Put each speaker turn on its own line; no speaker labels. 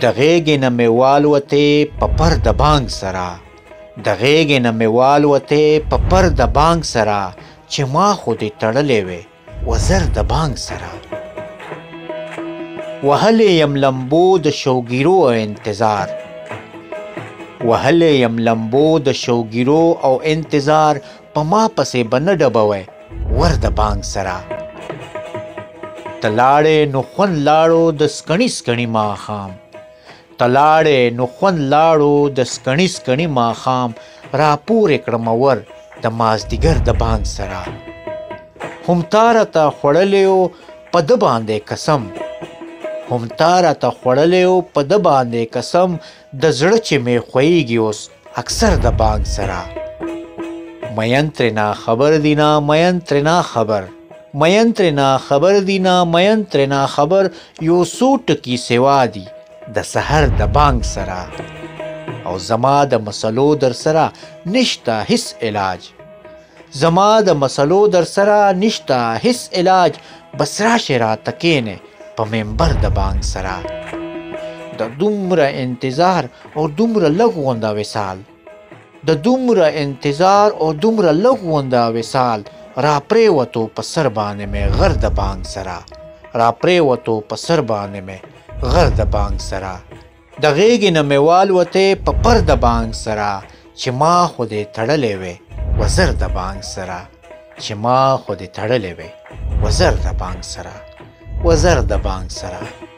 د غېږې نه مې والوتې په پر د بانګ سره، د غېږې نه مې والوتې په پر د بانګ سره، چې ما خو دې تړلې وې وزر د بانګ سره. وهلې یم لمبو د شوګیرو او انتظار، وهلې یم لمبو د شوګیرو او انتظار، په ما پسې به نه ډبوئ ور د بانګ سره. ته لاړې نو خوند لاړو د سکڼي سکڼي ماښام، ته لاړې نو خوند لاړو د سکڼي سکڼي ماښام، راپورې کړمه ور د مازدیګر د بانګ سره. هم تا راته خوړلی و په ده باندې قسم، هم تا راته خوړلی و په ده باندې قسم، د زړه چې مې خویږي اوس اکثر د بانګ سره. مین ترېنه خبر دی نه مین ترېنه خبر، مین ترېنه خبر دی نه مین ترېنه خبر، یو څو ټکي سوا دي د سحر د بانګ سره. او زما د مسلو در سره نشته هیڅ علاج، زما د مسلو در سره نشته هیڅ علاج، بس راشې راته کښېنې په منبر د بانګ سره. د دومره انتظار او دومره لږ غونده وصال، د دومره انتظار او دومره لږ غونده وصال، را پرېوتو په سر باندې مې غر د بانګ سره، را پرېوتو په سر باندې مې غر د بانګ سره. د غېږې نه مې والوتې په پر د بانګ سره، چې ما خو دې تړلې وې وزر د بانګ سره، چې ما خو دې تړلې وې وزر د بانګ سره، وزر د بانګ سره.